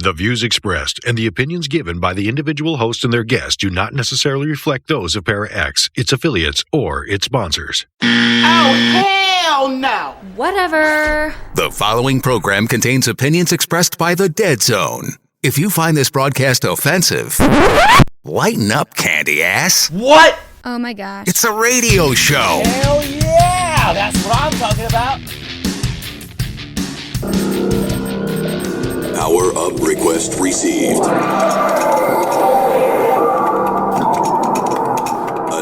The views expressed and the opinions given by the individual host and their guests do not necessarily reflect those of Para X, its affiliates, or its sponsors. Oh, hell no! Whatever. The following program contains opinions expressed by the Dead Zone. If you find this broadcast offensive, lighten up, candy ass. What? Oh my gosh. It's a radio show. Hell yeah! That's what I'm talking about. Power up request received.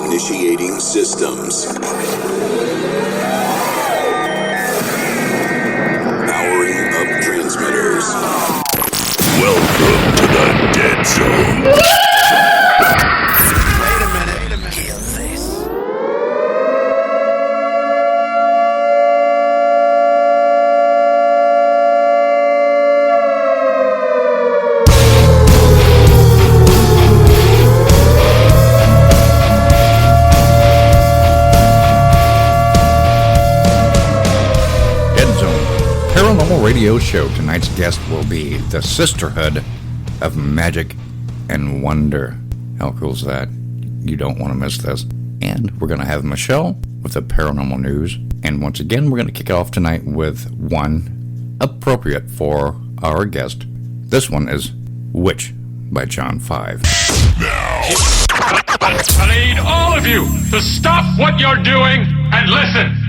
Initiating systems. Powering up transmitters. Welcome to the Dead Zone. Wait a minute. Kill this. Paranormal radio show. Tonight's guest will be the Sisterhood of Magick and Wonder. How cool is that? You don't want to miss this. And we're going to have Michelle with the paranormal news. And once again, we're going to kick it off tonight with one appropriate for our guest. This one is Witch by John 5. I need all of you to stop what you're doing and listen.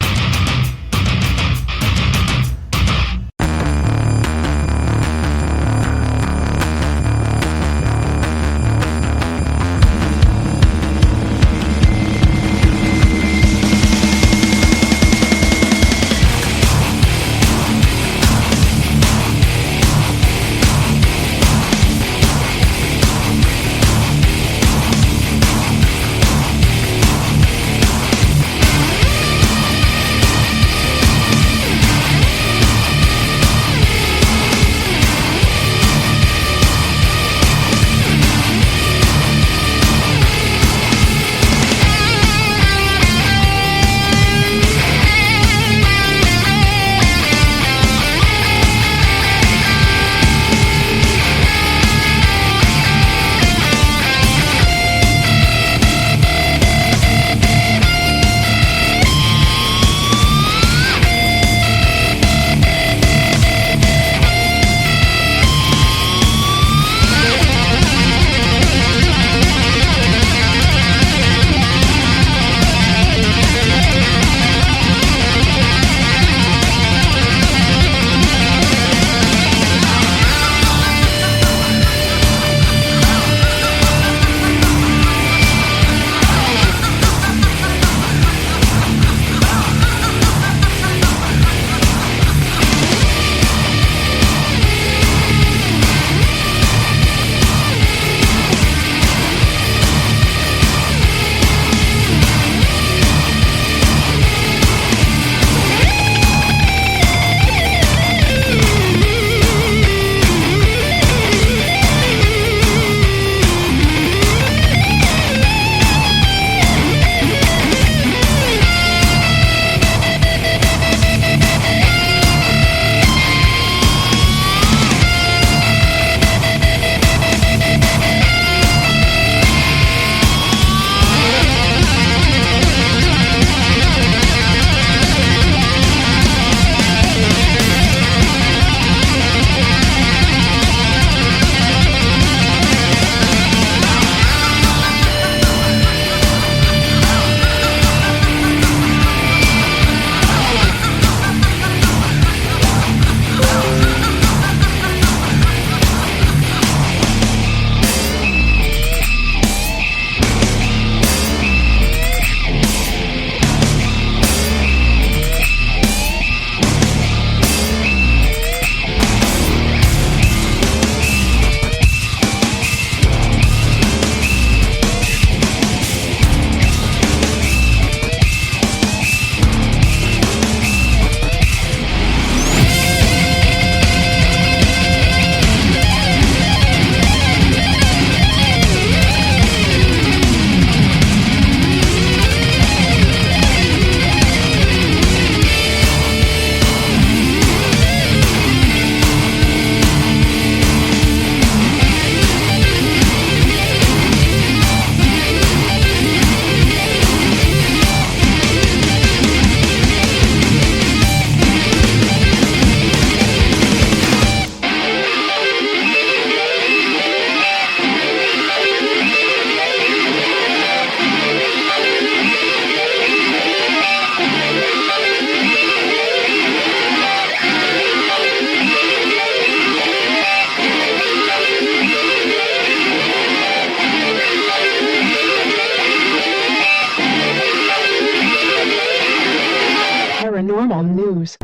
news.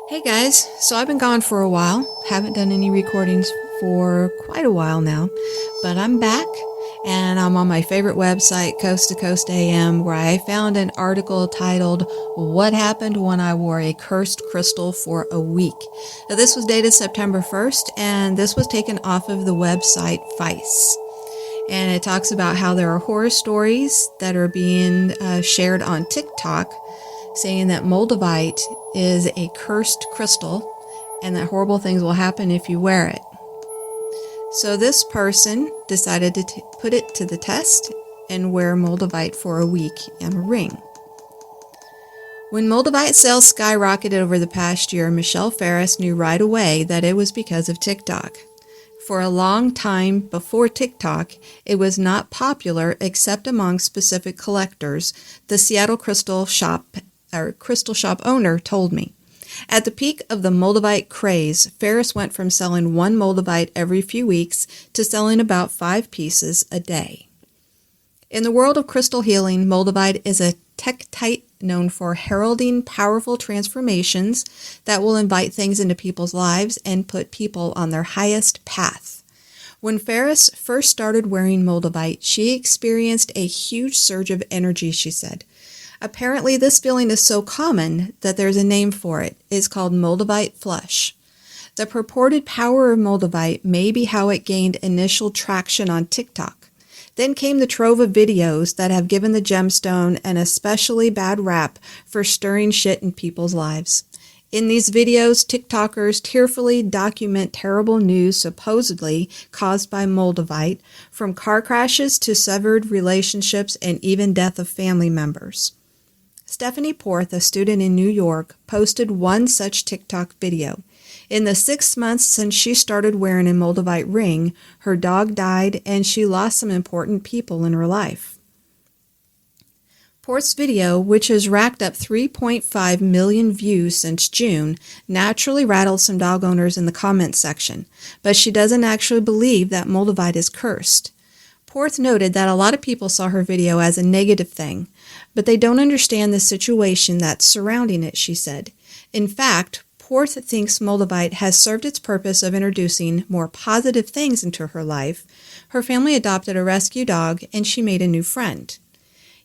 Hey guys, so I've been gone for a while, haven't done any recordings for quite a while now, but I'm back and I'm on my favorite website, Coast to Coast AM, where I found an article titled, What Happened When I Wore a Cursed Crystal for a Week. Now, this was dated September 1st, and this was taken off of the website Vice. And it talks about how there are horror stories that are being shared on TikTok, saying that Moldavite is a cursed crystal and that horrible things will happen if you wear it. So this person decided to put it to the test and wear Moldavite for a week and a ring. When Moldavite sales skyrocketed over the past year, Michelle Ferris knew right away that it was because of TikTok. For a long time before TikTok, it was not popular except among specific collectors, the Seattle crystal shop owner told me. At the peak of the Moldavite craze, Ferris went from selling one Moldavite every few weeks to selling about 5 pieces a day. In the world of crystal healing, Moldavite is a tektite known for heralding powerful transformations that will invite things into people's lives and put people on their highest path. When Ferris first started wearing Moldavite, she experienced a huge surge of energy, she said. Apparently, this feeling is so common that there's a name for it. It's called Moldavite flush. The purported power of Moldavite may be how it gained initial traction on TikTok. Then came the trove of videos that have given the gemstone an especially bad rap for stirring shit in people's lives. In these videos, TikTokers tearfully document terrible news supposedly caused by Moldavite, from car crashes to severed relationships and even death of family members. Stephanie Porth, a student in New York, posted one such TikTok video. In the 6 months since she started wearing a Moldavite ring, her dog died and she lost some important people in her life. Porth's video, which has racked up 3.5 million views since June, naturally rattled some dog owners in the comments section, but she doesn't actually believe that Moldavite is cursed. Porth noted that a lot of people saw her video as a negative thing, but they don't understand the situation that's surrounding it, she said. In fact, Porth thinks Moldavite has served its purpose of introducing more positive things into her life. Her family adopted a rescue dog, and she made a new friend.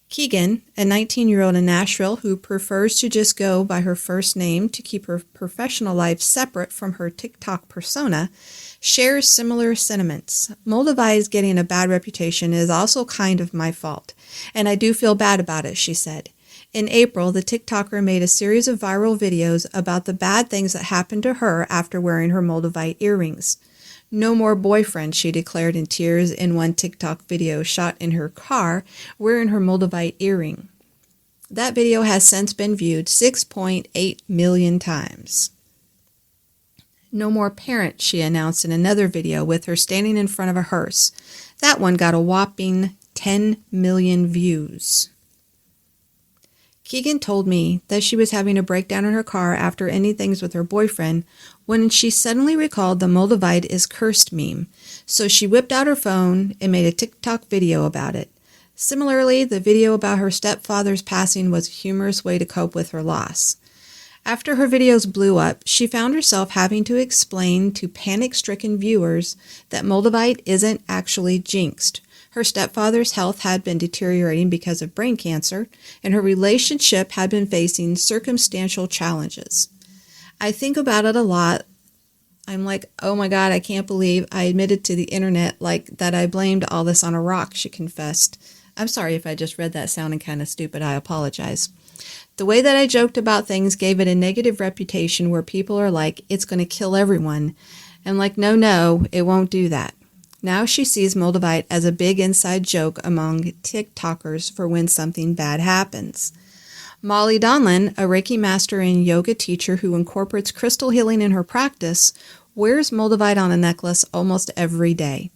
Keegan, a 19-year-old in Nashville who prefers to just go by her first name to keep her professional life separate from her TikTok persona, shares similar sentiments. Moldavite getting a bad reputation is also kind of my fault, and I do feel bad about it, she said. In April, the TikToker made a series of viral videos about the bad things that happened to her after wearing her Moldavite earrings. No more boyfriend, she declared in tears in one TikTok video shot in her car wearing her Moldavite earring. That video has since been viewed 6.8 million times. No more parent, she announced in another video with her standing in front of a hearse. That one got a whopping 10 million views. Keegan told me that she was having a breakdown in her car after ending things with her boyfriend when she suddenly recalled the Moldavite is cursed meme, so she whipped out her phone and made a TikTok video about it. Similarly, the video about her stepfather's passing was a humorous way to cope with her loss. After her videos blew up, she found herself having to explain to panic-stricken viewers that Moldavite isn't actually jinxed. Her stepfather's health had been deteriorating because of brain cancer, and her relationship had been facing circumstantial challenges. I think about it a lot. I'm like, oh my God, I can't believe I admitted to the internet that I blamed all this on a rock, she confessed. I'm sorry if I just read that sounding kind of stupid. I apologize. The way that I joked about things gave it a negative reputation where people are like, it's going to kill everyone. I'm like, no, it won't do that. Now she sees Moldavite as a big inside joke among TikTokers for when something bad happens. Molly Donlan, a Reiki master and yoga teacher who incorporates crystal healing in her practice, wears Moldavite on a necklace almost every day.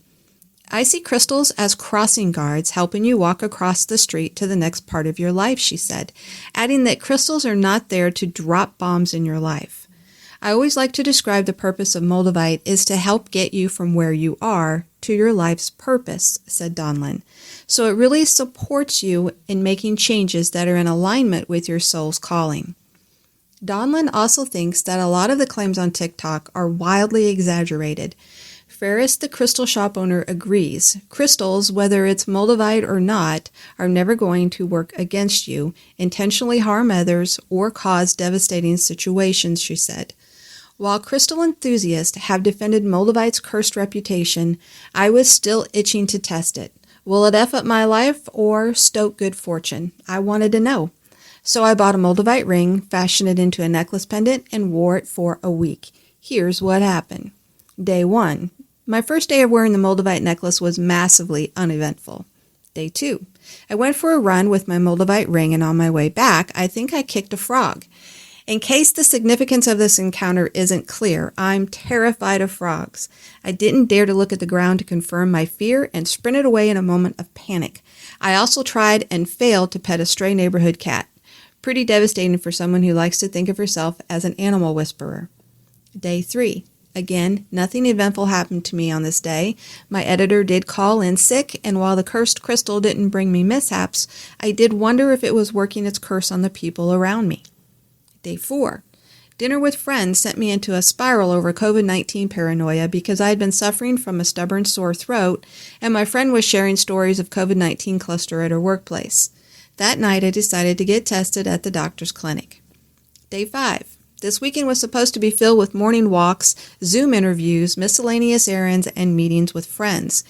I see crystals as crossing guards helping you walk across the street to the next part of your life, she said, adding that crystals are not there to drop bombs in your life. I always like to describe the purpose of Moldavite is to help get you from where you are to your life's purpose, said Donlin. So it really supports you in making changes that are in alignment with your soul's calling. Donlin also thinks that a lot of the claims on TikTok are wildly exaggerated. Ferris, the crystal shop owner, agrees. Crystals, whether it's Moldavite or not, are never going to work against you, intentionally harm others, or cause devastating situations, she said. While crystal enthusiasts have defended Moldavite's cursed reputation, I was still itching to test it. Will it F up my life or stoke good fortune? I wanted to know. So I bought a Moldavite ring, fashioned it into a necklace pendant, and wore it for a week. Here's what happened. Day 1. My first day of wearing the Moldavite necklace was massively uneventful. Day 2. I went for a run with my Moldavite ring, and on my way back, I think I kicked a frog. In case the significance of this encounter isn't clear, I'm terrified of frogs. I didn't dare to look at the ground to confirm my fear and sprinted away in a moment of panic. I also tried and failed to pet a stray neighborhood cat. Pretty devastating for someone who likes to think of herself as an animal whisperer. Day 3. Again, nothing eventful happened to me on this day. My editor did call in sick, and while the cursed crystal didn't bring me mishaps, I did wonder if it was working its curse on the people around me. Day 4. Dinner with friends sent me into a spiral over COVID-19 paranoia because I had been suffering from a stubborn sore throat, and my friend was sharing stories of COVID-19 cluster at her workplace. That night, I decided to get tested at the doctor's clinic. Day 5. This weekend was supposed to be filled with morning walks, Zoom interviews, miscellaneous errands, and meetings with friends.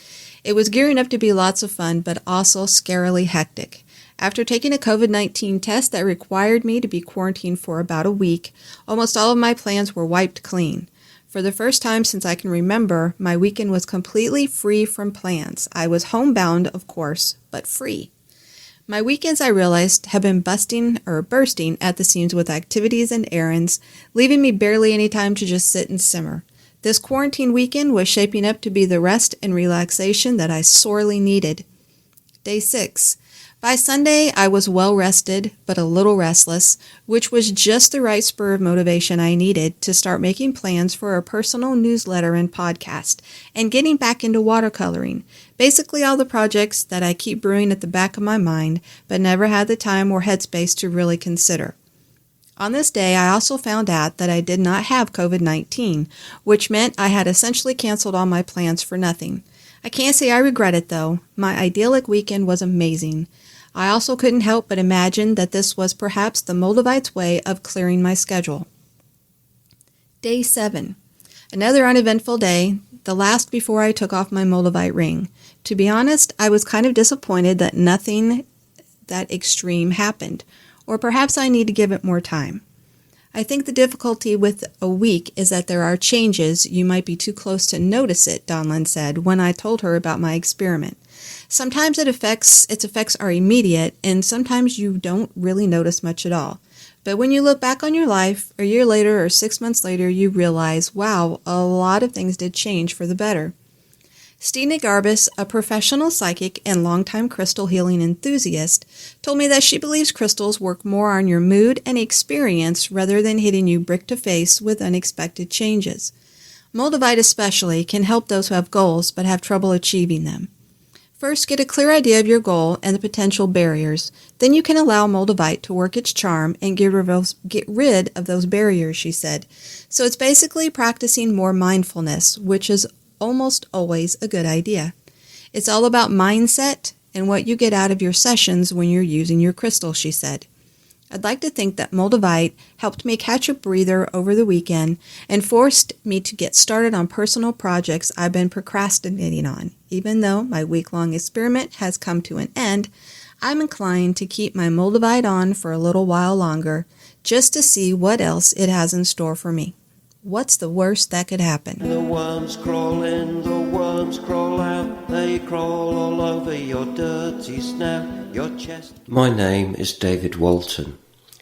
It was gearing up to be lots of fun, but also scarily hectic. After taking a COVID-19 test that required me to be quarantined for about a week, almost all of my plans were wiped clean. For the first time since I can remember, my weekend was completely free from plans. I was homebound, of course, but free. My weekends, I realized, have been bursting at the seams with activities and errands, leaving me barely any time to just sit and simmer. This quarantine weekend was shaping up to be the rest and relaxation that I sorely needed. Day 6. By Sunday, I was well rested, but a little restless, which was just the right spur of motivation I needed to start making plans for a personal newsletter and podcast, and getting back into watercoloring. Basically all the projects that I keep brewing at the back of my mind, but never had the time or headspace to really consider. On this day, I also found out that I did not have COVID-19, which meant I had essentially canceled all my plans for nothing. I can't say I regret it, though. My idyllic weekend was amazing. I also couldn't help but imagine that this was perhaps the Moldavite's way of clearing my schedule. Day 7. Another uneventful day, the last before I took off my Moldavite ring. To be honest, I was kind of disappointed that nothing that extreme happened, or perhaps I need to give it more time. I think the difficulty with a week is that there are changes. You might be too close to notice it, Donlin said when I told her about my experiment. Sometimes its effects are immediate, and sometimes you don't really notice much at all. But when you look back on your life, a year later or 6 months later, you realize, wow, a lot of things did change for the better. Stina Garbus, a professional psychic and longtime crystal healing enthusiast, told me that she believes crystals work more on your mood and experience rather than hitting you brick to face with unexpected changes. Moldavite especially can help those who have goals but have trouble achieving them. First, get a clear idea of your goal and the potential barriers. Then you can allow Moldavite to work its charm and get rid of those barriers, she said. So it's basically practicing more mindfulness, which is almost always a good idea. It's all about mindset and what you get out of your sessions when you're using your crystal, she said. I'd like to think that Moldavite helped me catch a breather over the weekend and forced me to get started on personal projects I've been procrastinating on. Even though my week-long experiment has come to an end, I'm inclined to keep my Moldavite on for a little while longer just to see what else it has in store for me. What's the worst that could happen? The worms crawl in, the worms crawl out. They crawl all over your dirty snout, your chest. My name is David Walton.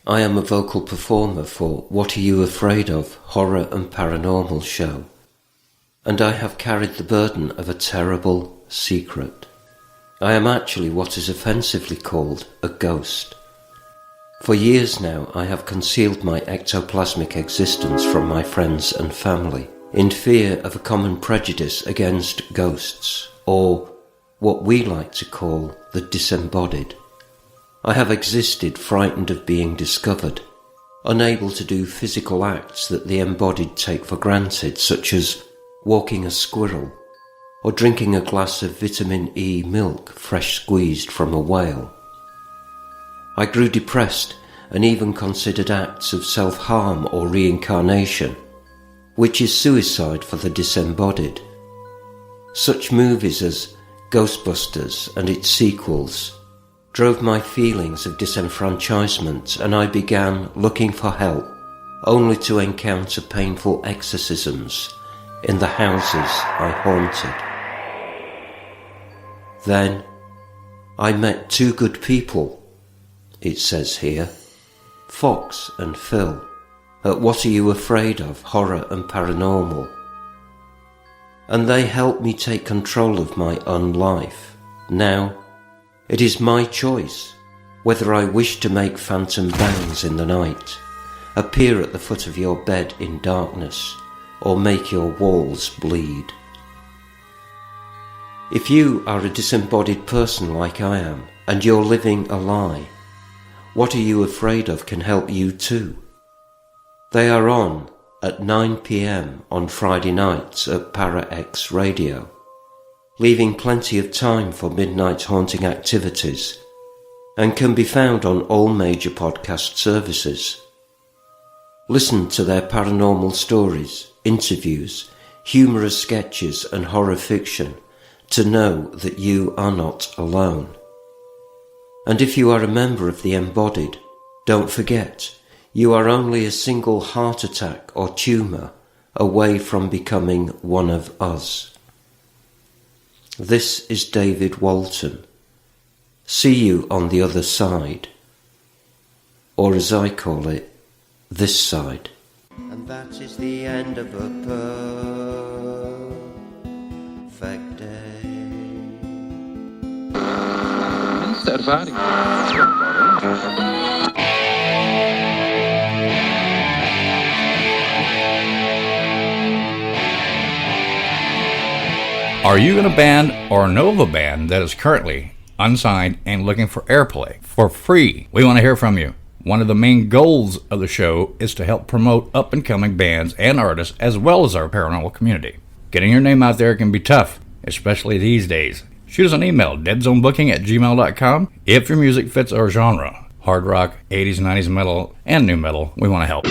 I am a vocal performer for What Are You Afraid Of? Horror and Paranormal show. And I have carried the burden of a terrible secret. I am actually what is offensively called a ghost. For years now, I have concealed my ectoplasmic existence from my friends and family, in fear of a common prejudice against ghosts, or what we like to call the disembodied. I have existed frightened of being discovered, unable to do physical acts that the embodied take for granted, such as walking a squirrel, or drinking a glass of vitamin E milk fresh squeezed from a whale. I grew depressed and even considered acts of self-harm or reincarnation, which is suicide for the disembodied. Such movies as Ghostbusters and its sequels drove my feelings of disenfranchisement, and I began looking for help, only to encounter painful exorcisms in the houses I haunted. Then I met two good people, it says here, Fox and Phil, at What Are You Afraid Of? Horror and Paranormal. And they helped me take control of my own life. Now, it is my choice whether I wish to make phantom bounds in the night, appear at the foot of your bed in darkness, or make your walls bleed. If you are a disembodied person like I am, and you're living a lie, What Are You Afraid Of? Can help you too. They are on at 9 p.m. on Friday nights at Para X Radio, leaving plenty of time for midnight haunting activities, and can be found on all major podcast services. Listen to their paranormal stories, interviews, humorous sketches and horror fiction to know that you are not alone. And if you are a member of the embodied, don't forget, you are only a single heart attack or tumour away from becoming one of us. This is David Walton. See you on the other side. Or as I call it, this side. And that is the end of a perfect day. Are you in a band or know of a band that is currently unsigned and looking for airplay for free? We want to hear from you. One of the main goals of the show is to help promote up-and-coming bands and artists as well as our paranormal community. Getting your name out there can be tough, especially these days. Shoot us an email, deadzonebooking@gmail.com. If your music fits our genre, hard rock, 80s, 90s metal, and new metal, we want to help.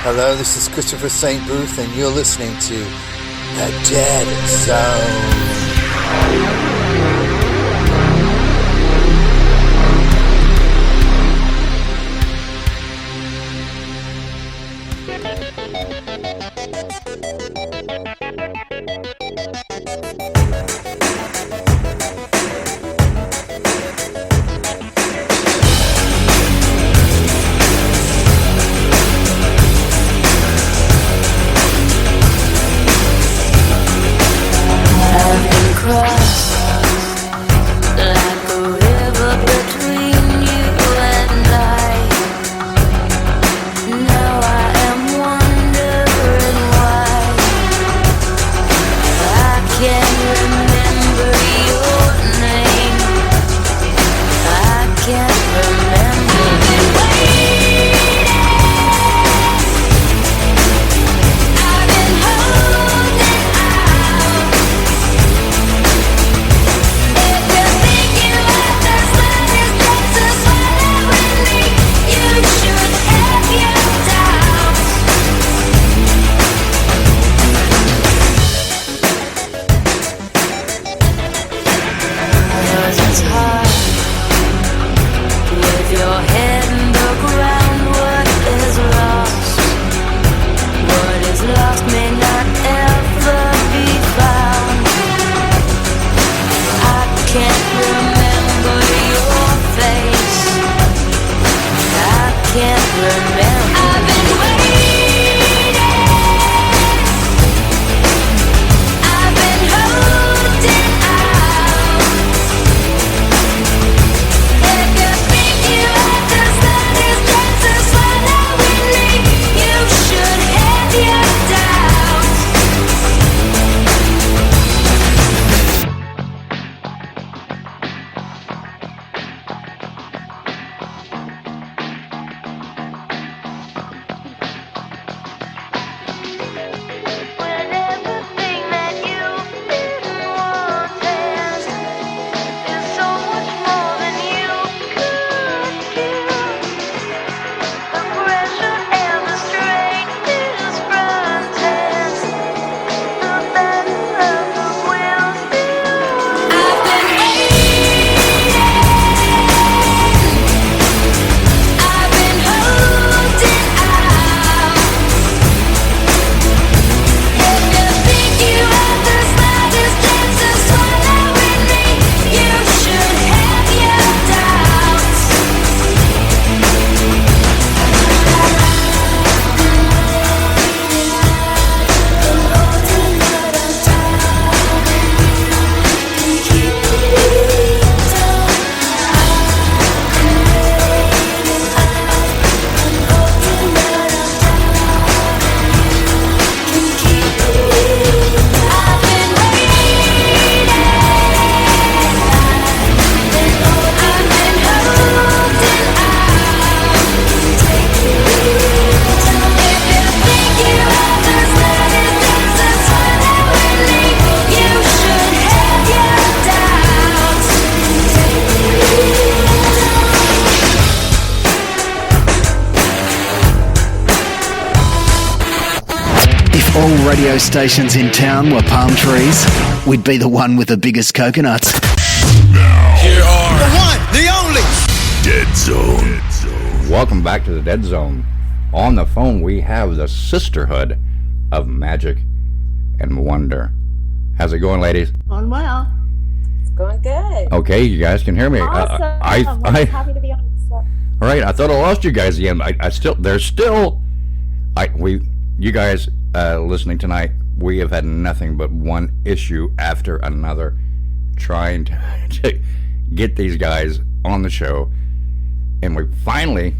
Hello, this is Christopher St. Booth, and you're listening to The Dead Zone. all radio stations in town were palm trees, we'd be the one with the biggest coconuts. Now, here are the one, the only Dead Zone. Welcome back to the Dead Zone. On the phone, we have the Sisterhood of Magick and Wonder. How's it going, ladies? Going well. It's going good. Okay, you guys can hear me. Awesome. I'm happy to be on this one. All right, I thought I lost you guys again. You guys listening tonight, we have had nothing but one issue after another trying to get these guys on the show, and we finally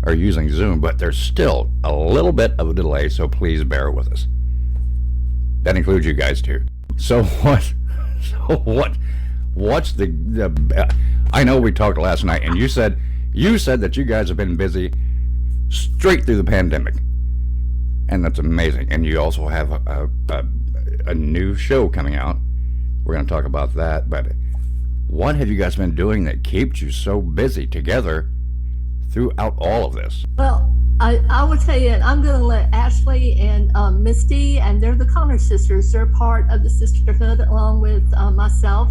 are using Zoom, but there's still a little bit of a delay, so please bear with us. That includes you guys too. What's the I know we talked last night, and you said that you guys have been busy straight through the pandemic, and that's amazing. And you also have a new show coming out. We're going to talk about that, but what have you guys been doing that keeps you so busy together throughout all of this? Well, I will tell you, and I'm going to let Ashley and Misty, and they're the Connor sisters. They're part of the Sisterhood along with myself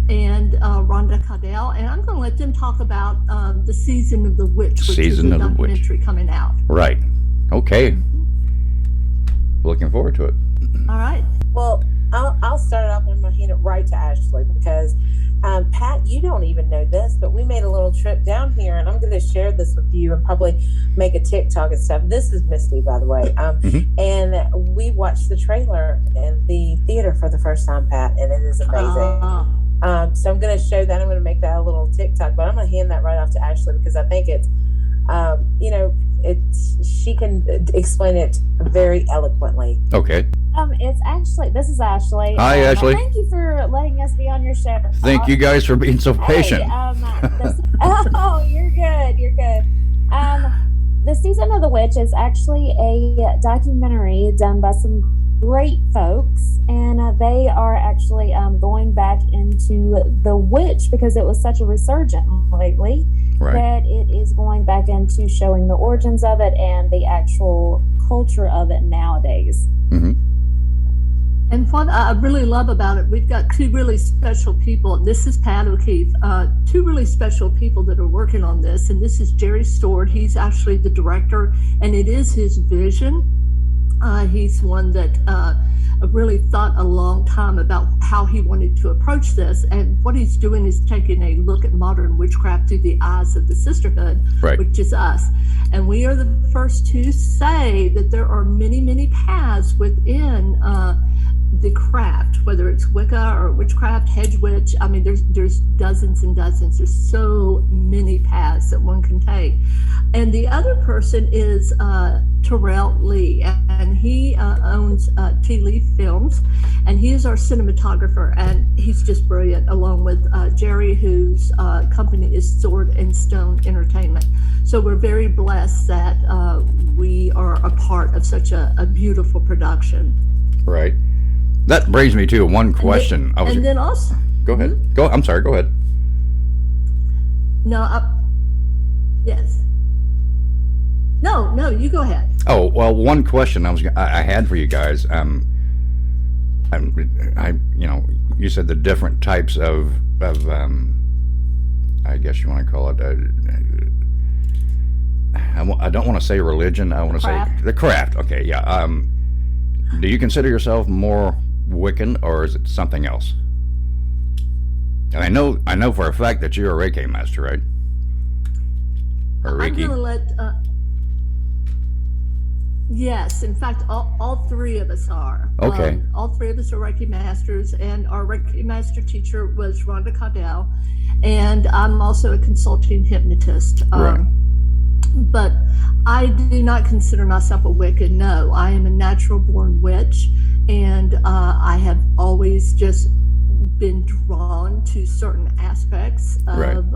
and Rhonda Caudell, and I'm going to let them talk about the Season of the Witch, which is a documentary coming out. Right. Okay. Looking forward to it. All right. Well, I'll start it off and I'm going to hand it right to Ashley because, Pat, you don't even know this, but we made a little trip down here and I'm going to share this with you and probably make a TikTok and stuff. This is Misty, by the way. And we watched the trailer in the theater for the first time, Pat, and it is amazing. So I'm going to show that. I'm going to make that a little TikTok, but I'm going to hand that right off to Ashley because I think it's, she can explain it very eloquently. Okay. This is Ashley. Hi, Ashley. Thank you for letting us be on your show. Thank you guys for being so patient. You're good. The Season of the Witch is actually a documentary done by some great folks, and they are actually going back into the witch because it was such a resurgence lately that it is going back into showing the origins of it and the actual culture of it nowadays. And what I really love about it, we've got two really special people. This is Pat O'Keefe, two really special people that are working on this. And this is Jerry Stord. He's actually the director, and it is his vision. He's one that really thought a long time about how he wanted to approach this. And what he's doing is taking a look at modern witchcraft through the eyes of the Sisterhood, which is us. And we are the first to say that there are many, many paths within the craft, whether it's Wicca or witchcraft, hedge witch. I mean, there's dozens and dozens. There's so many paths that one can take. And the other person is Terrell Lee, and he owns Tea Leaf Films, and he is our cinematographer, and he's just brilliant, along with Jerry, whose company is Sword and Stone Entertainment. So we're very blessed that we are a part of such a beautiful production. Right. That brings me to one question. Then also, go ahead. I'm sorry. Go ahead. Yes. No, you go ahead. Oh, well, one question I had for you guys. You said the different types of I guess you want to call it. I don't want to say religion. I want to say the craft. Okay, yeah. Do you consider yourself more Wiccan, or is it something else? And I know for a fact that you're a Reiki master, right? Or Reiki. I'm going to let. Yes, in fact, all three of us are. Okay. All three of us are Reiki masters, and our Reiki master teacher was Rhonda Caudell, and I'm also a consulting hypnotist. Right. But I do not consider myself a Wiccan. No, I am a natural-born witch, and I have always just been drawn to certain aspects of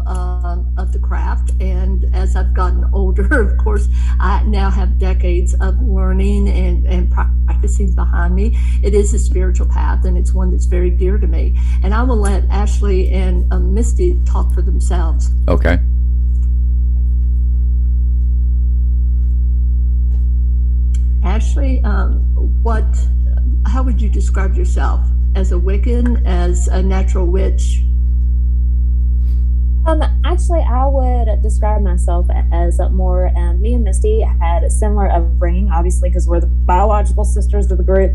the craft. And as I've gotten older, of course, I now have decades of learning and practicing behind me. It is a spiritual path, and it's one that's very dear to me. And I will let Ashley and Misty talk for themselves. Okay. Ashley, how would you describe yourself? As a Wiccan, as a natural witch? Actually, I would describe myself as more, me and Misty had a similar upbringing, obviously, because we're the biological sisters of the group,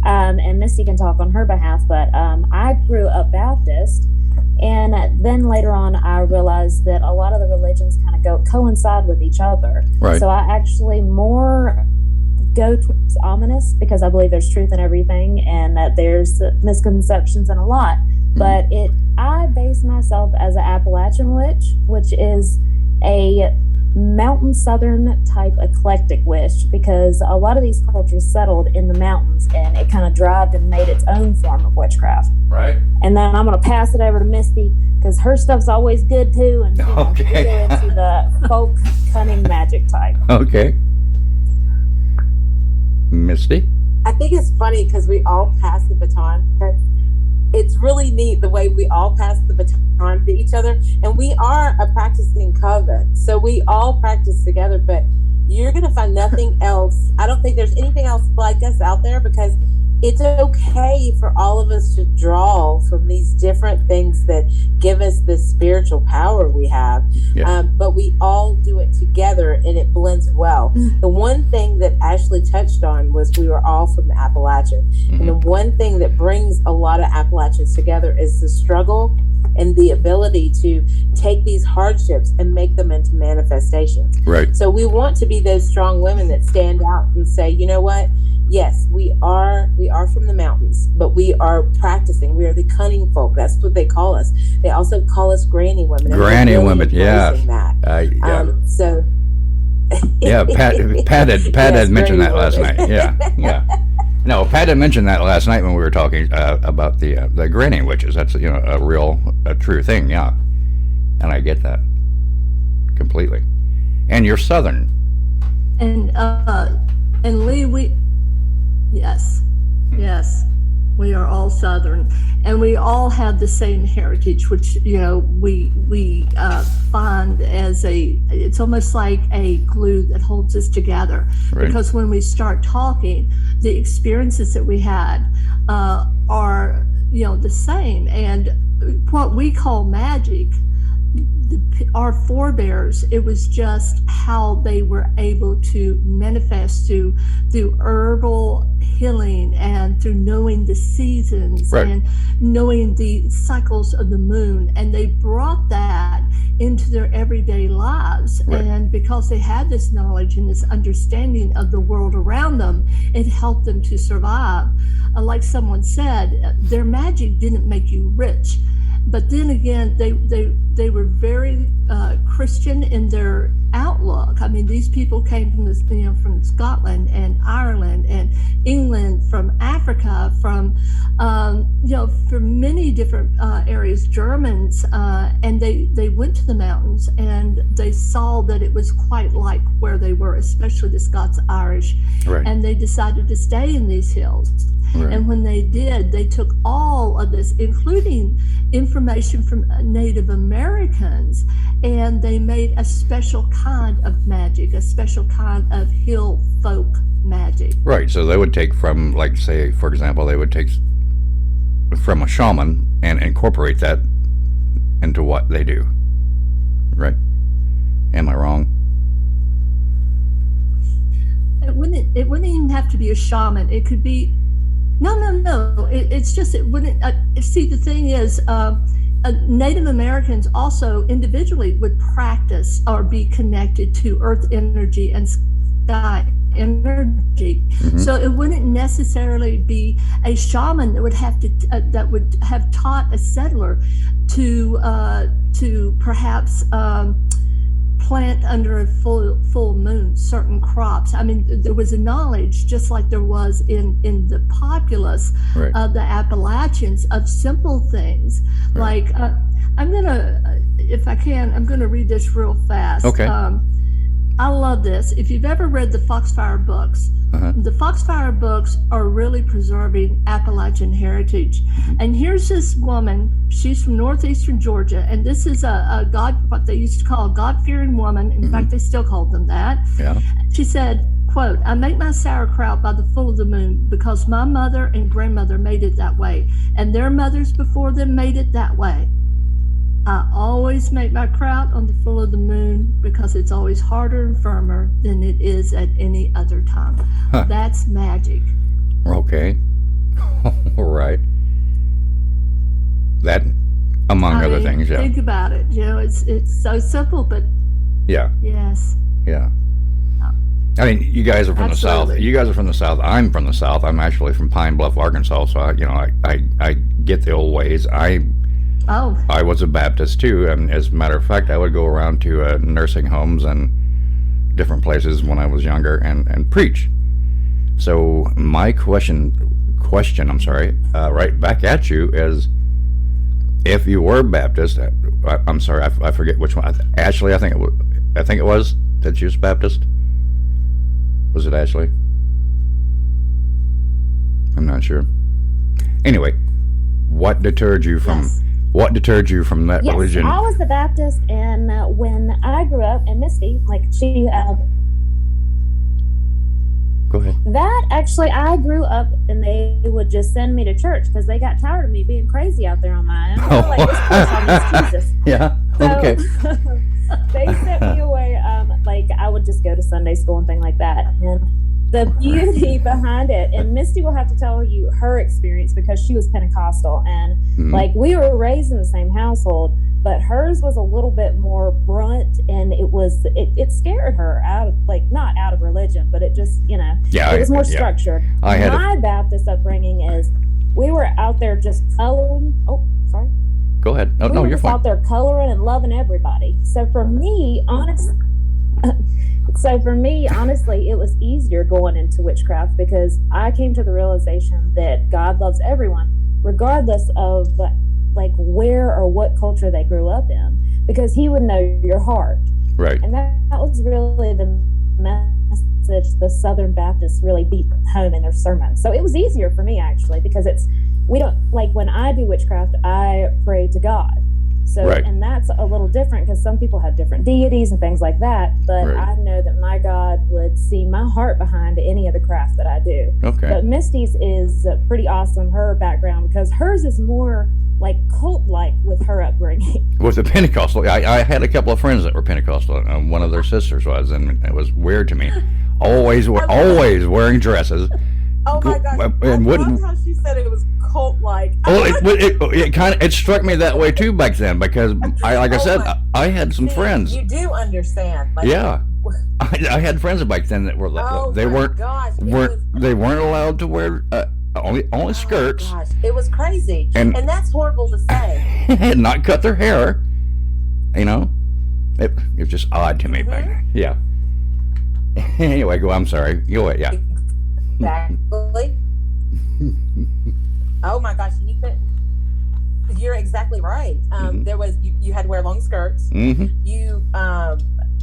and Misty can talk on her behalf, but I grew up Baptist, and then later on, I realized that a lot of the religions kind of coincide with each other. Right. So I actually more go towards ominous because I believe there's truth in everything and that there's misconceptions in a lot. But I base myself as an Appalachian witch, which is a mountain southern type eclectic witch, because a lot of these cultures settled in the mountains and it kind of dried and made its own form of witchcraft. Right. And then I'm going to pass it over to Misty because her stuff's always good too, and we go into the folk cunning magic type. Okay. Misty? I think it's funny because we all pass the baton. It's really neat the way we all pass the baton to each other. And we are a practicing coven. So we all practice together. But You're going to find nothing else. I don't think there's anything else like us out there, because it's okay for all of us to draw from these different things that give us the spiritual power we have. Yeah. But we all do it together, and it blends well. The one thing that Ashley touched on was we were all from the Appalachian. And the one thing that brings a lot of Appalachians together is the struggle and the ability to take these hardships and make them into manifestations. Right. So we want to be those strong women that stand out and say, you know what? Yes, we are from the mountains, but we are practicing. We are the cunning folk. That's what they call us. They also call us granny women. Granny really women, yeah. That. Yeah. So. Yeah, Pat had mentioned that last night. Yeah. No, Pat had mentioned that last night when we were talking about the granny witches. That's a true thing. Yeah, and I get that completely. And you're Southern. And Lee, yes, we are all Southern, and we all have the same heritage, which we find as it's almost like a glue that holds us together. Right. Because when we start talking, the experiences that we had are the same, and what we call magic. Our forebears, it was just how they were able to manifest through herbal healing and through knowing the seasons. Right. And knowing the cycles of the moon, and they brought that into their everyday lives. Right. And because they had this knowledge and this understanding of the world around them, it helped them to survive. Like someone said, their magic didn't make you rich. But then again, they were very Christian in their outlook. I mean, these people came from from Scotland and Ireland and England, from Africa, from from many different areas, Germans, and they went to the mountains and they saw that it was quite like where they were, especially the Scots Irish, right. And they decided to stay in these hills. Right. And when they did, they took all of this, including information from Native Americans, and they made a special kind of magic, a special kind of hill folk magic. Right. So they would take from, like, say, for example, they would take from a shaman and incorporate that into what they do. Right? Am I wrong? It wouldn't even have to be a shaman. It could be. No. It's just it wouldn't. See, the thing is, Native Americans also individually would practice or be connected to earth energy and sky energy. Mm-hmm. So it wouldn't necessarily be a shaman that would have taught a settler to perhaps plant under a full moon certain crops. I mean, there was a knowledge, just like there was in the populace right. of the Appalachians, of simple things. Right. Like I'm gonna read this real fast. Okay. I love this. If you've ever read the Foxfire books, the Foxfire books are really preserving Appalachian heritage. And here's this woman, she's from northeastern Georgia, and this is what they used to call a God-fearing woman. In fact, they still call them that. Yeah. She said, quote, "I make my sauerkraut by the full of the moon because my mother and grandmother made it that way, and their mothers before them made it that way. I always make my kraut on the full of the moon because it's always harder and firmer than it is at any other time." Huh. That's magic. Okay. All right. That, among other things, yeah. Think about it. It's so simple, but yeah. Yes. Yeah. I mean, you guys are from Absolutely. The South. You guys are from the South. I'm from the South. I'm actually from Pine Bluff, Arkansas. So I get the old ways. I was a Baptist too, and as a matter of fact, I would go around to nursing homes and different places when I was younger and preach. So my question, right back at you is, if you were Baptist, I'm sorry, I forget which one. Ashley, I think it was that she was Baptist. Was it Ashley? I'm not sure. Anyway, what deterred you from? Yes. What deterred you from that religion? I was the Baptist, and when I grew up, and Misty, like she Go ahead. That actually, I grew up and they would just send me to church because they got tired of me being crazy out there on my own. They're like, this person is Jesus. Yeah. So, Okay. they sent me away. Like I would just go to Sunday school and things like that. And the beauty behind it, and Misty will have to tell you her experience because she was Pentecostal, and like we were raised in the same household, but hers was a little bit more blunt, and it scared her out of, like, not out of religion, but it just, it was more structured. My Baptist upbringing is we were out there just coloring. Oh, sorry. Go ahead. We No, were you're just fine. out there coloring and loving everybody. So for me, honestly, it was easier going into witchcraft because I came to the realization that God loves everyone, regardless of like where or what culture they grew up in, because He would know your heart. Right. And that was really the message the Southern Baptists really beat home in their sermons. So it was easier for me actually because we don't, like when I do witchcraft, I pray to God. So, and that's a little different because some people have different deities and things like that. But I know that my God would see my heart behind any of the craft that I do. Okay. But Misty's is pretty awesome, her background, because hers is more like cult-like with her upbringing. With the Pentecostal, I had a couple of friends that were Pentecostal, and one of their sisters was, and it was weird to me. Always wearing dresses. Oh my God! I love how she said it was cult-like. Well, it struck me that way too back then because I had some friends. You do understand? Like, yeah, I had friends back then that were they weren't allowed to wear only skirts. Gosh, it was crazy, and that's horrible to say. And not cut their hair. It was just odd to me back then. Yeah. Anyway, I'm sorry. Go ahead. Yeah. Exactly. Oh my gosh, you're exactly right. There was you had to wear long skirts. You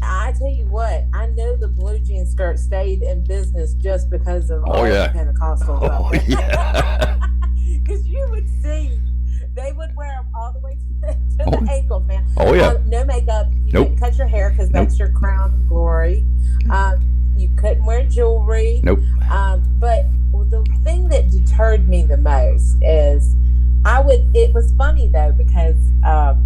I tell you what, I know the blue jean skirt stayed in business just because of all the Pentecostals. Because you would see they would wear them all the way to the ankles, man. Oh yeah. No makeup. You couldn't cut your hair because that's your crown of glory. You couldn't wear jewelry. Nope. But the thing that deterred me the most is it was funny though, because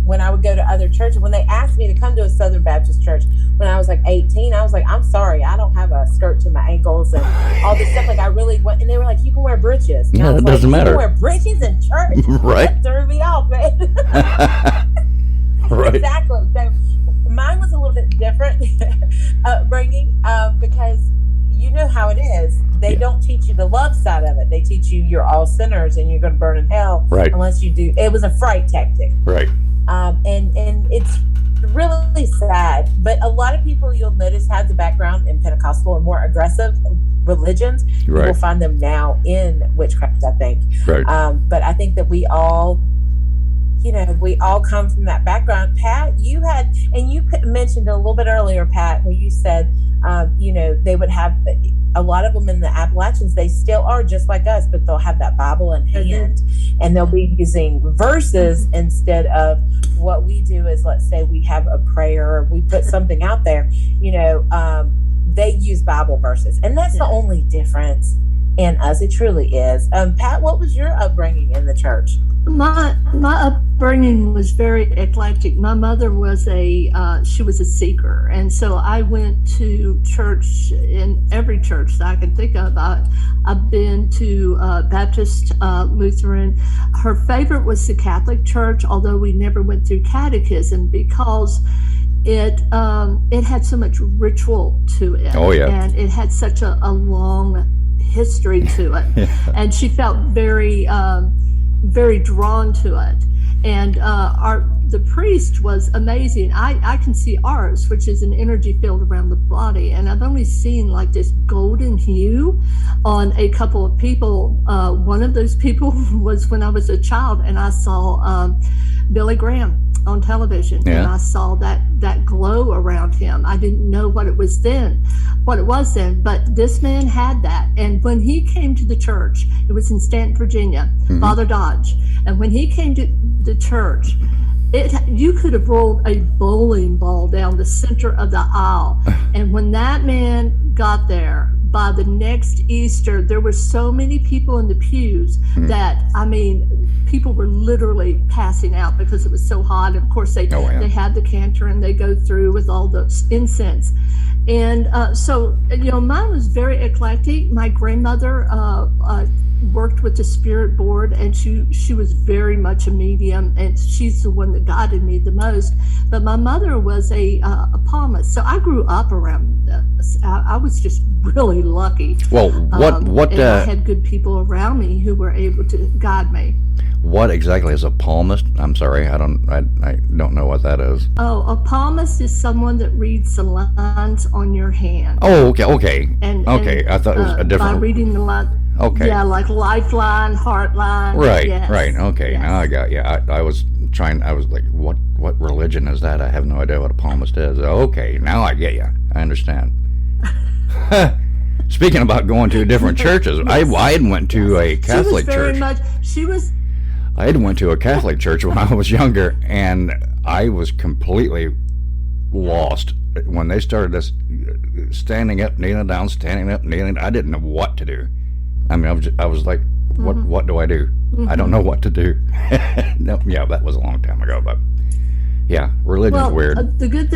when I would go to other churches, when they asked me to come to a Southern Baptist church when I was like 18, I was like, I'm sorry, I don't have a skirt to my ankles and all this stuff. Like I really went, and they were like, you can wear breeches. And yeah, it doesn't matter. You can wear breeches in church. Right. That threw me off, man. Right. Exactly. So mine was a little bit different upbringing because you know how it is. They don't teach you the love side of it. They teach you you're all sinners and you're going to burn in hell unless you do. It was a fright tactic. Right. And it's really sad. But a lot of people you'll notice have the background in Pentecostal and more aggressive religions. You will find them now in witchcraft, I think. Right. But I think that we all come from that background. Pat, you mentioned a little bit earlier, Pat, where you said, they would have a lot of them in the Appalachians. They still are just like us, but they'll have that Bible in hand, and they'll be using verses instead of what we do. Is, let's say we have a prayer, or we put something out there. They use Bible verses, and that's the only difference in us. It truly is. Pat, what was your upbringing in the church? My upbringing was very eclectic. My mother was she was a seeker, and so I went to church in every church that I can think of. I've been to Baptist, Lutheran. Her favorite was the Catholic Church, although we never went through catechism because it had so much ritual to it. Oh yeah, and it had such a long history to it, and she felt very drawn to it. And the priest was amazing. I can see ours, which is an energy field around the body, and I've only seen like this golden hue on a couple of people. One of those people was when I was a child, and I saw Billy Graham on television, and I saw that glow around him. I didn't know what it was then, but this man had that. And when he came to the church, it was in Stanton, Virginia, Father Dodge. And when he came to the church, you could have rolled a bowling ball down the center of the aisle. And when that man got there, by the next Easter, there were so many people in the pews that, I mean, people were literally passing out because it was so hot. And of course, they had the cantor and they go through with all the incense. And so, you know, mine was very eclectic. My grandmother worked with the spirit board, and she was very much a medium, and she's the one that guided me the most. But my mother was a palmist, so I grew up around this. I was just really lucky. Well, what and I had good people around me who were able to guide me. What exactly is a palmist? I'm sorry, I don't know what that is. Oh, a palmist is someone that reads the lines on your hand. Oh, okay. And I thought it was a different. By reading the line. Okay. Yeah, like lifeline, heartline. Right, yes. right. Okay, yes. Now I got you. I was like, what religion is that? I have no idea what a palmist is. Okay, now I get you. I understand. Speaking about going to different churches, yes. I had went to a Catholic church. I had went to a Catholic church when I was younger, and I was completely lost when they started this standing up, kneeling down, standing up, kneeling. I didn't know what to do. I mean, I was like, what do I do? I don't know what to do. No, yeah, that was a long time ago, but yeah, religion's weird. The good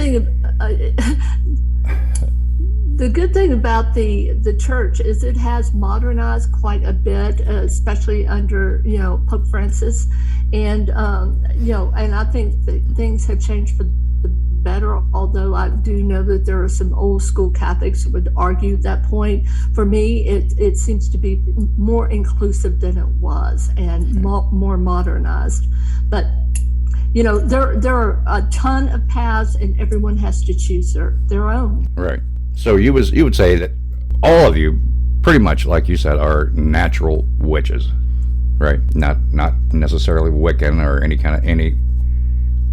thing about the church is it has modernized quite a bit, especially under Pope Francis, and and I think that things have changed for the better. Although I do know that there are some old school Catholics who would argue that point. For me, it seems to be more inclusive than it was and more modernized. But there are a ton of paths, and everyone has to choose their own. Right. So you would say that all of you, pretty much like you said, are natural witches, right? Not necessarily Wiccan or any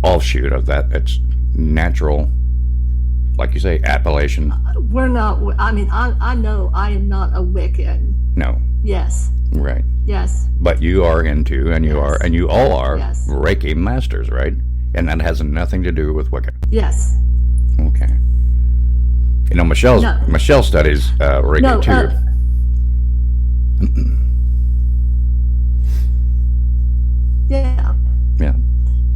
offshoot of that. It's natural, like you say, appellation. We're not. I mean, I know I am not a Wiccan. No. Yes. Right. Yes. But you are into, and you are, and you all are Reiki masters, right? And that has nothing to do with Wicca. Yes. Okay. Michelle studies Reiki too. Yeah. Yeah.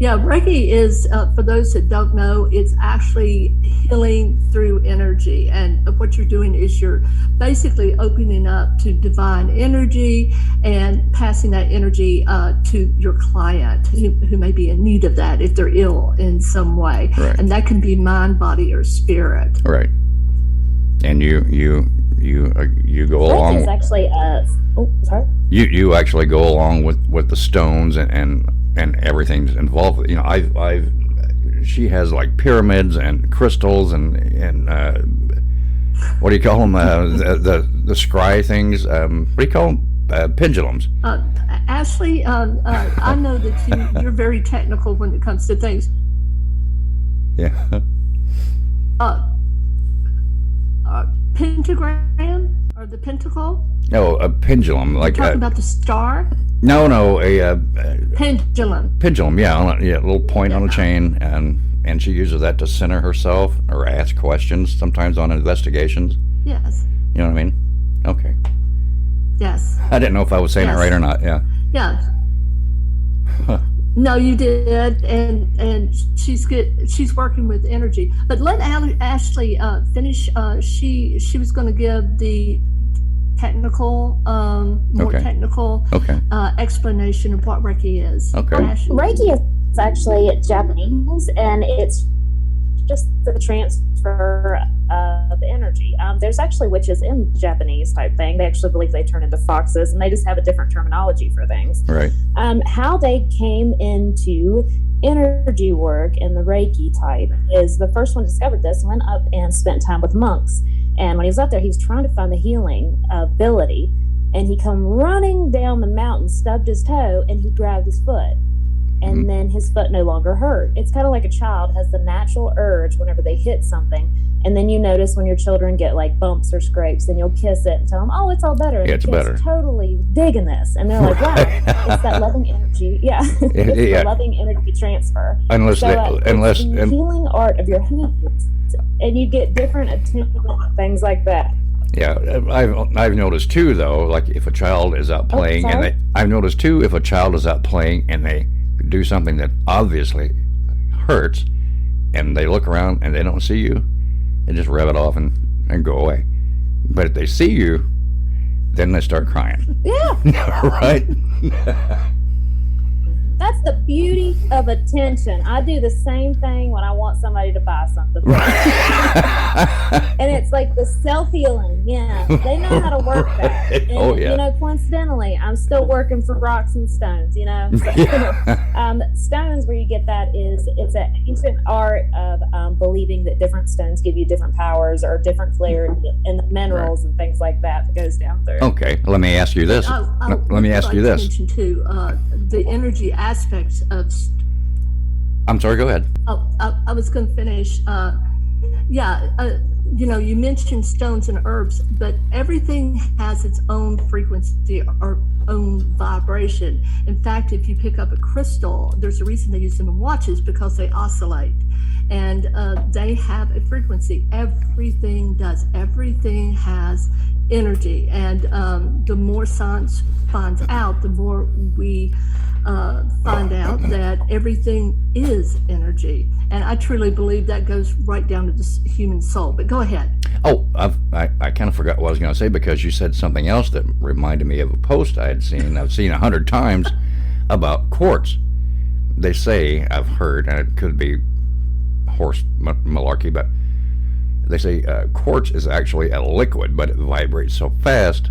Yeah, Reiki is, for those that don't know, it's actually healing through energy. And what you're doing is you're basically opening up to divine energy and passing that energy to your client who may be in need of that if they're ill in some way. Right. And that can be mind, body, or spirit. Right. And you go along. It's actually sorry. You actually go along with the stones and everything's involved. She has like pyramids and crystals and what do you call them? The scry things. What do you call them? Pendulums. Ashley, I know that you're very technical when it comes to things. Yeah. Pentagram or the pentacle? No, a pendulum. You're talking about the star? No, a pendulum. Pendulum, yeah, a little point on a chain, and she uses that to center herself or ask questions sometimes on investigations. Yes. You know what I mean? Okay. Yes. I didn't know if I was saying it right or not. Yeah. Yeah. Huh. No, you did, and she's good. She's working with energy. But let Ashley finish. She was going to give the technical, more technical explanation of what Reiki is. Okay. Reiki is actually Japanese, and it's just the transfer of energy. There's actually witches in Japanese type thing. They actually believe they turn into foxes, and they just have a different terminology for things. Right. How they came into energy work and the Reiki type is the first one discovered this, went up and spent time with monks. And when he was up there, he was trying to find the healing ability, and he come running down the mountain, stubbed his toe, and he grabbed his foot. And then his foot no longer hurt. It's kind of like a child has the natural urge whenever they hit something. And then you notice when your children get like bumps or scrapes, then you'll kiss it and tell them, oh, it's all better. And it's better. Totally digging this. And they're like, wow, it's that loving energy. Yeah. It's the loving energy transfer. Unless it's the healing art of your hands. And you get different attunement, things like that. Yeah, I've noticed too, though, like if a child is out playing, I've noticed too, if a child is out playing and they do something that obviously hurts, and they look around and they don't see you, they just rev it off and go away. But if they see you, then they start crying. Yeah. Right? That's the beauty of attention. I do the same thing when I want somebody to buy something. And it's like the self-healing. Yeah. They know how to work that. And, you know, coincidentally, I'm still working for rocks and stones, you know. Stones, where you get that is, it's an ancient art of believing that different stones give you different powers or different clarity in the minerals and things like that goes down through. Okay, let me ask you this. Let me ask you this. Mention too, the energy aspects of. I'm sorry. Go ahead. Oh, I was going to finish. You know, you mentioned stones and herbs, but everything has its own frequency or own vibration. In fact, if you pick up a crystal, there's a reason they use them in watches, because they oscillate, and they have a frequency. Everything does. Everything has energy, and the more science finds out, the more we find out that everything is energy. And I truly believe that goes right down to the human soul. But go ahead. Oh, I kind of forgot what I was going to say, because you said something else that reminded me of a post I had seen. I've seen 100 times about quartz. They say, I've heard, and it could be horse malarkey, but they say quartz is actually a liquid, but it vibrates so fast,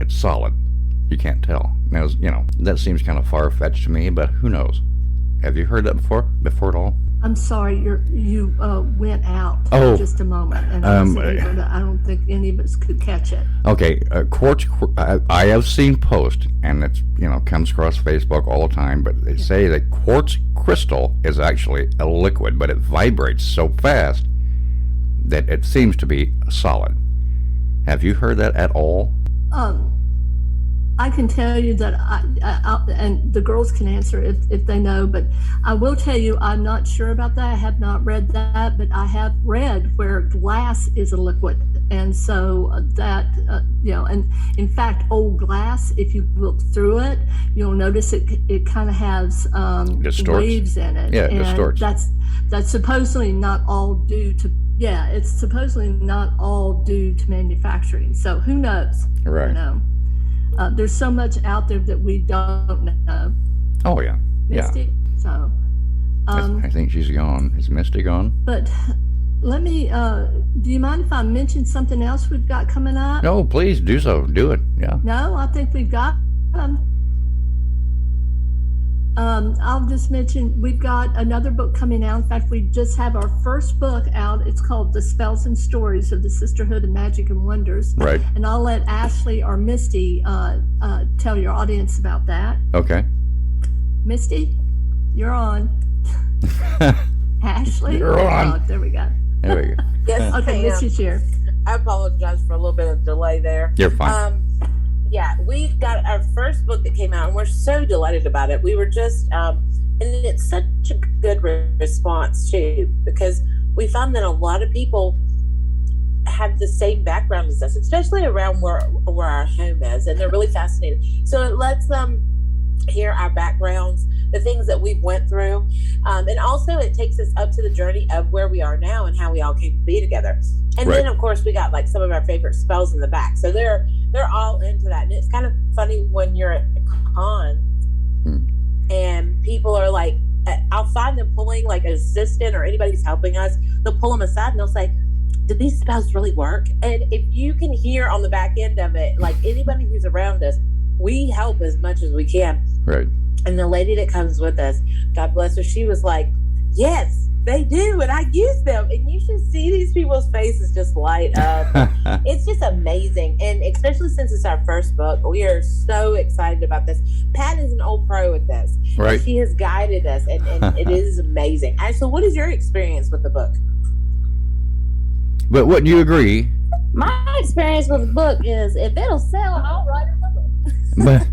it's solid. You can't tell. Now, you know, that seems kind of far-fetched to me, but who knows? Have you heard that before at all? I'm sorry, you went out for just a moment, and I don't think any of us could catch it. Okay, quartz. I have seen posts, and it's, you know, comes across Facebook all the time. But they say that quartz crystal is actually a liquid, but it vibrates so fast that it seems to be solid. Have you heard that at all? I can tell you that and the girls can answer if they know, but I will tell you, I'm not sure about that. I have not read that, but I have read where glass is a liquid. And so that, you know, and in fact, old glass, if you look through it, you'll notice it kind of has waves in it. Yeah, it distorts. That's supposedly not all due to, it's supposedly not all due to manufacturing. So who knows? Right. You know? There's so much out there that we don't know. Oh, yeah. Misty? Yeah. So. I think she's gone. Is Misty gone? But let me, do you mind if I mention something else we've got coming up? No, please do so. Do it. Yeah. No, I think we've got them. I'll just mention we've got another book coming out. In fact, we just have our first book out. It's called The Spells and Stories of the Sisterhood of Magick and Wonders. Right. And I'll let Ashley or Misty tell your audience about that. Okay. Misty, you're on. Ashley? You're on. Oh, there we go. There we go. Yes. Okay, Misty's here. I apologize for a little bit of delay there. You're fine. Yeah, we got our first book that came out, and we're so delighted about it. We were just, and it's such a good response too, because we found that a lot of people have the same background as us, especially around where our home is, and they're really fascinated. So it lets them hear our backgrounds, the things that we've went through, and also it takes us up to the journey of where we are now and how we all came to be together. And then of course we got like some of our favorite spells in the back, so they're all into that. And it's kind of funny when you're at a con and people are like, I'll find them pulling like an assistant or anybody who's helping us, they'll pull them aside and they'll say, did these spells really work? And if you can hear on the back end of it, like anybody who's around us, we help as much as we can. Right. And the lady that comes with us, God bless her, she was like, yes, they do, and I use them. And you should see these people's faces just light up. It's just amazing. And especially since it's our first book, we are so excited about this. Pat is an old pro at this. Right. And she has guided us, and it is amazing. So what is your experience with the book? But wouldn't you agree? My experience with the book is, if it'll sell, I'll write a book.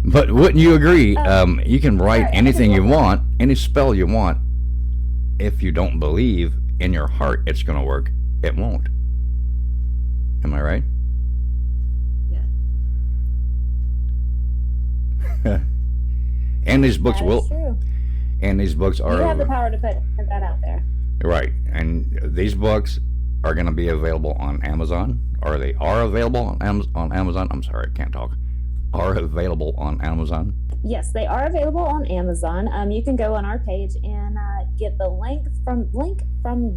But wouldn't you agree? You can write anything you want, any spell you want. If you don't believe in your heart it's going to work, it won't. Am I right? And these books True. And these books are. You have the power to put that out there. Right, and these books are going to be available on Amazon, or they are available on Amazon. I'm sorry, I can't talk. Are available on Amazon. Yes, they are available on Amazon. You can go on our page and get the link from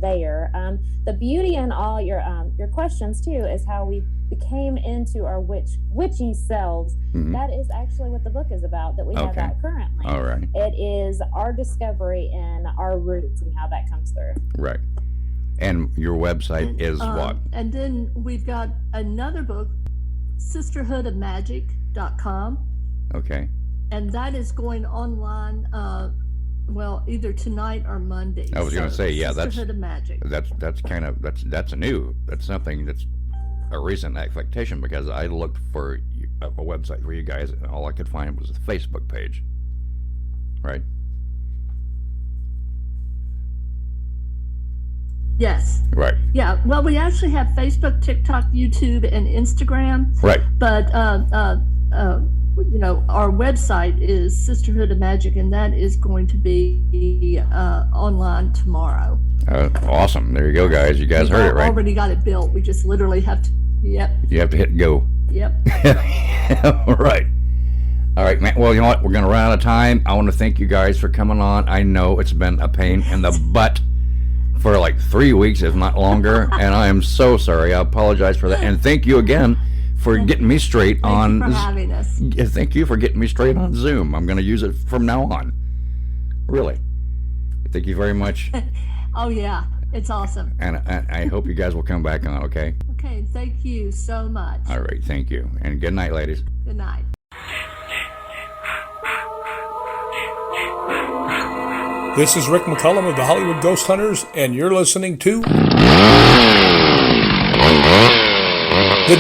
there. The beauty in all your questions too is how we became into our witchy selves. Mm-hmm. That is actually what the book is about that we have out currently. All right. It is our discovery and our roots and how that comes through. Right. And your website is what? And then we've got another book, sisterhoodofmagick.com. Okay. And that is going online, either tonight or Monday. I was going to say, yeah, Sisterhood of Magick. That's something that's a recent affectation, because I looked for a website for you guys, and all I could find was a Facebook page. Right? Yes. Right. Yeah. Well, we actually have Facebook, TikTok, YouTube, and Instagram. Right. But our website is Sisterhood of Magick, and that is going to be online tomorrow. Awesome. There you go, guys. You guys heard it right. Already got it built. We just literally have to. Yep. You have to hit go. Yep. All right. All right, man. Well, you know what? We're going to run out of time. I want to thank you guys for coming on. I know it's been a pain in the butt for like 3 weeks, if not longer, and I am so sorry. I apologize for that. And thank you again for getting me straight on. Thank you for having us. Thank you for getting me straight on Zoom. I'm going to use it from now on. Really. Thank you very much. Oh, yeah. It's awesome. And I hope you guys will come back on, okay? Okay. Thank you so much. All right. Thank you. And good night, ladies. Good night. This is Rick McCullum of the Hollywood Ghost Hunters, and you're listening to The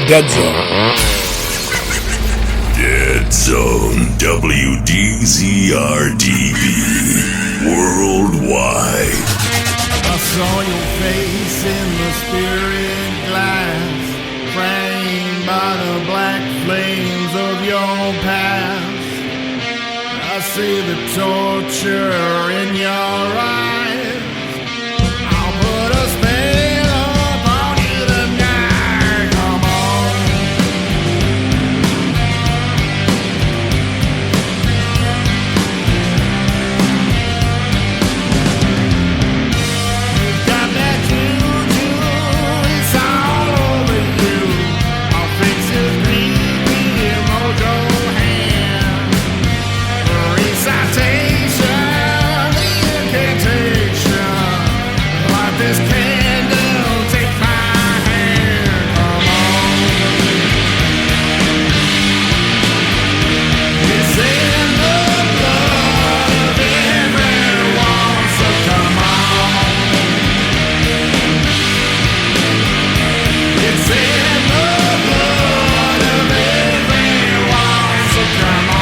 Dead Zone. Dead Zone, WDZRDB, worldwide. I saw your face in the spirit glass, framed by the black flames of your past. I see the torture in your eyes. I'll put a spell upon you tonight. Come on. You've got that juju, it's all over you. I'll fix his creepy mojo hand. Recitation, the incantation. Light this candle, take my hand. Come on. It's in the blood of everyone, so come on. It's in the blood of everyone, so come on.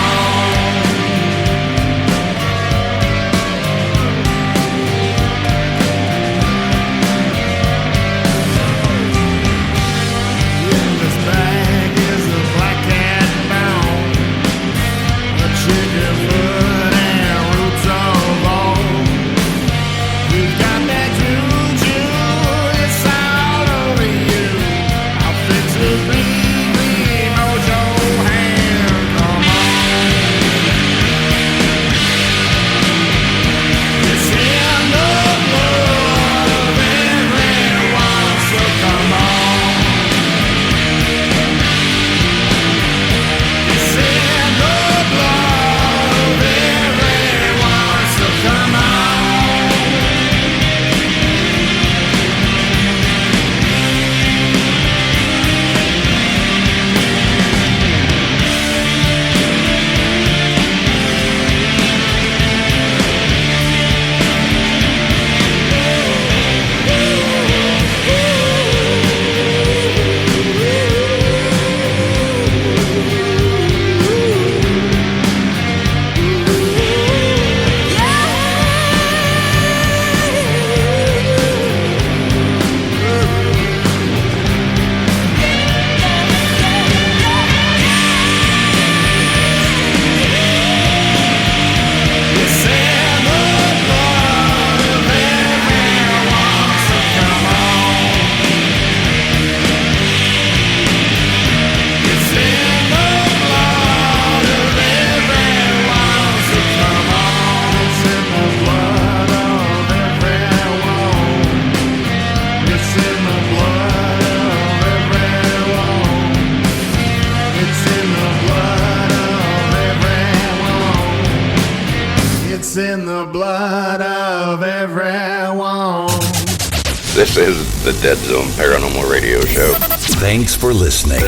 This is the Dead Zone Paranormal Radio Show. Thanks for listening.